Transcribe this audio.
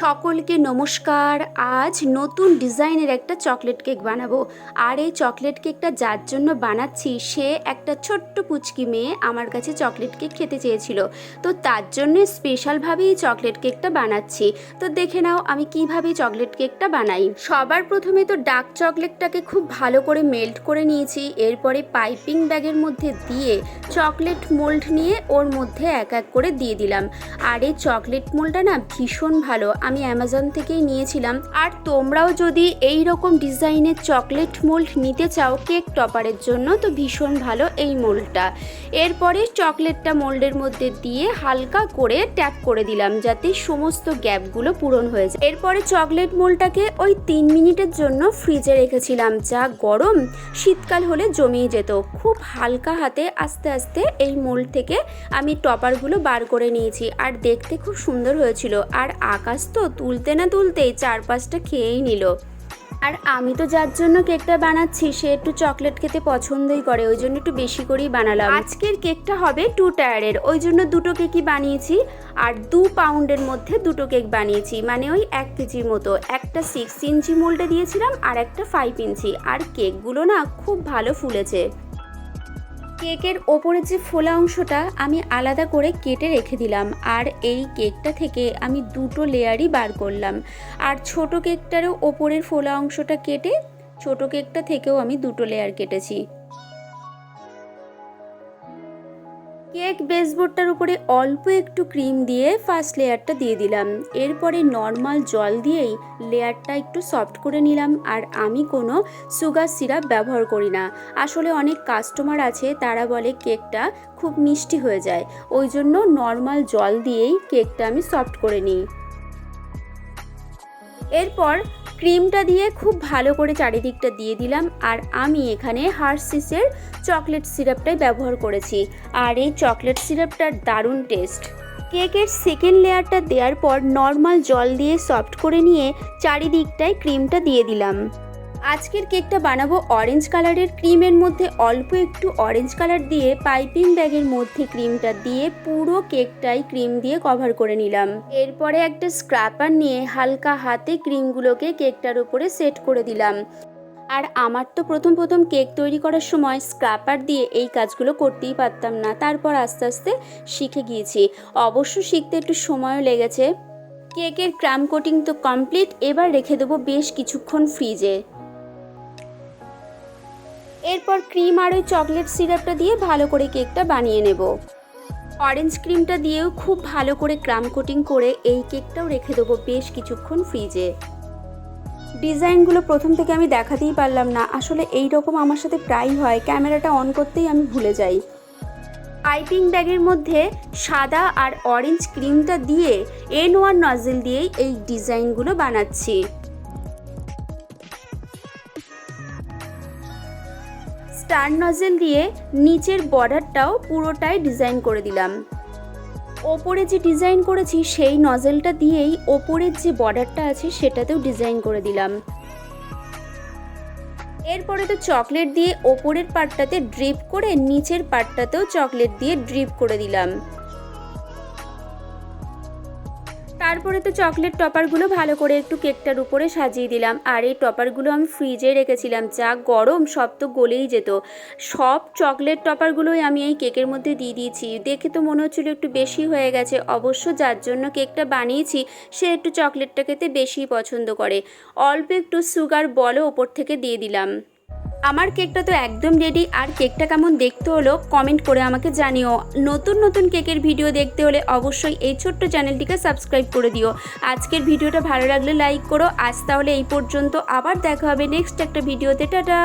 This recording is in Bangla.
সকলকে নমস্কার। আজ নতুন ডিজাইনের একটা চকলেট কেক বানাবো। আর এই চকলেট কেকটা যার জন্য বানাচ্ছি সে একটা ছোট্ট পুচকি মেয়ে আমার কাছে চকলেট কেক খেতে চেয়েছিল, তো তার জন্য স্পেশালভাবে এই চকলেট কেকটা বানাচ্ছি। তো দেখে নাও আমি কিভাবে চকলেট কেকটা বানাই। সবার প্রথমে তো ডার্ক চকলেটটাকে খুব ভালো করে মেল্ট করে নিয়েছি। এরপরে পাইপিং ব্যাগের মধ্যে দিয়ে চকলেট মোল্ড নিয়ে ওর মধ্যে এক এক করে দিয়ে দিলাম। আর এই চকলেট মোল্ডটা না ভীষণ ভালো, আমি অ্যামাজন থেকেই নিয়েছিলাম। আর তোমরাও যদি এই রকম ডিজাইনের চকলেট মোল্ড নিতে চাও কেক টপারের জন্য, তো ভীষণ ভালো এই মোল্ডটা। এরপরে চকলেটটা মোল্ডের মধ্যে দিয়ে হালকা করে ট্যাপ করে দিলাম যাতে সমস্ত গ্যাপগুলো পূরণ হয়ে যায়। এরপরে চকলেট মোল্ডটাকে ওই 3 মিনিটের জন্য ফ্রিজে রেখেছিলাম। যা গরম, শীতকাল হলে জমিয়ে যেত। খুব হালকা হাতে আস্তে আস্তে এই মোল্ড থেকে আমি টপারগুলো বার করে নিয়েছি। আর দেখতে খুব সুন্দর হয়েছিল। আর আকাশ তো তুলতে না তুলতেই 4-5টা খেয়েই নিল। আর আমি তো যার জন্য কেকটা বানাচ্ছি সে একটু চকলেট খেতে পছন্দই করে, ওই জন্য একটু বেশি করেই বানালাম। আজকের কেকটা হবে 2 টায়ারের, ওই জন্য 2টো কেকই বানিয়েছি। আর 2 পাউন্ডের মধ্যে 2টো কেক বানিয়েছি, মানে ওই 1 কেজির মতো। একটা 6 ইঞ্চি মোল্ডে দিয়েছিলাম আর একটা 5 ইঞ্চি। আর কেকগুলো না খুব ভালো ফুলেছে। কেকের ওপরের যে ফোলা অংশটা আমি আলাদা করে কেটে রেখে দিলাম। আর এই কেকটা থেকে আমি 2টো লেয়ারই বার করলাম। আর ছোট কেকটারও ওপরের ফোলা অংশটা কেটে ছোট কেকটা থেকেও আমি 2টো লেয়ার কেটেছি। কেক বেসবোর্ডটার উপরে অল্প একটু ক্রিম দিয়ে ফার্স্ট লেয়ারটা দিয়ে দিলাম। এরপরে নর্মাল জল দিয়েই লেয়ারটা একটু সফট করে নিলাম। আর আমি কোনো সুগার সিরাপ ব্যবহার করি না। আসলে অনেক কাস্টমার আছে তারা বলে কেকটা খুব মিষ্টি হয়ে যায়, ওই জন্য নর্মাল জল দিয়েই কেকটা আমি সফট করে নিই। এরপর ক্রিমটা দিয়ে খুব ভালো করে চারিদিকটা দিয়ে দিলাম। আর আমি এখানে হার্শিসের চকলেট সিরাপটাই ব্যবহার করেছি। আর এই চকলেট সিরাপটার দারুণ টেস্ট। কেকের সেকেন্ড লেয়ারটা দেওয়ার পর নর্মাল জল দিয়ে সফট করে নিয়ে চারিদিকটায় ক্রিমটা দিয়ে দিলাম। আজকের কেকটা বানাবো অরেঞ্জ কালারের। ক্রিমের মধ্যে অল্প একটু অরেঞ্জ কালার দিয়ে পাইপিং ব্যাগের মধ্যে ক্রিমটা দিয়ে পুরো কেকটাই ক্রিম দিয়ে কভার করে নিলাম। এরপরে একটা স্ক্র্যাপার নিয়ে হালকা হাতে ক্রিমগুলোকে কেকটার উপরে সেট করে দিলাম। আর আমার তো প্রথম কেক তৈরি করার সময় স্ক্র্যাপার দিয়ে এই কাজগুলো করতেই পারতাম না, তারপর আস্তে আস্তে শিখে গিয়েছি। অবশ্য শিখতে একটু সময়ও লেগেছে। কেকের ক্রাম কোটিং তো কমপ্লিট, এবার রেখে দেবো বেশ কিছুক্ষণ ফ্রিজে। এরপর ক্রিম আর ওই চকলেট সিরাপটা দিয়ে ভালো করে কেকটা বানিয়ে নেব। অরেঞ্জ ক্রিমটা দিয়েও খুব ভালো করে ক্রাম কোটিং করে এই কেকটাও রেখে দেবো বেশ কিছুক্ষণ ফ্রিজে। ডিজাইনগুলো প্রথম থেকে আমি দেখাতেই পারলাম না, আসলে এই রকম আমার সাথে প্রায় হয়, ক্যামেরাটা অন করতেই আমি ভুলে যাই। পাইপিং ব্যাগের মধ্যে সাদা আর অরেঞ্জ ক্রিমটা দিয়ে N1 নজেল দিয়েই এই ডিজাইনগুলো বানাচ্ছি। স্টার নজেল দিয়ে নিচের বর্ডারটাও পুরোটাই ডিজাইন করে দিলাম। ওপরে যে ডিজাইন করেছি সেই নজেলটা দিয়েই ওপরের যে বর্ডারটা আছে সেটাতেও ডিজাইন করে দিলাম। এরপরে তো চকলেট দিয়ে ওপরের পার্টটাতে ড্রিপ করে নিচের পার্টটাতেও চকলেট দিয়ে ড্রিপ করে দিলাম। তারপরে তো চকলেট টপারগুলো ভালো করে একটু কেকটার উপরে সাজিয়ে দিলাম। আর এই টপারগুলো আমি ফ্রিজে রেখেছিলাম, যা গরম সব তো গলেই যেত। সব চকলেট টপারগুলোই আমি এই কেকের মধ্যে দিয়ে দিয়েছি। দেখে তো মনে হচ্ছিলো একটু বেশি হয়ে গেছে। অবশ্য যার জন্য কেকটা বানিয়েছি সে একটু চকলেটটা খেতে বেশি পছন্দ করে। অল্প একটু সুগার বলও ওপর থেকে দিয়ে দিলাম। আমার কেকটা তো একদম রেডি। আর কেকটা কেমন দেখতে হলো কমেন্ট করে আমাকে জানিও। নতুন কেকের ভিডিও দেখতে হলে অবশ্যই এই ছোট্ট চ্যানেলটিকে সাবস্ক্রাইব করে দিও। আজকের ভিডিওটা ভালো লাগলে লাইক করো। আজ তাহলে এই পর্যন্ত, আবার দেখা হবে নেক্সট একটা ভিডিওতে। টাটা।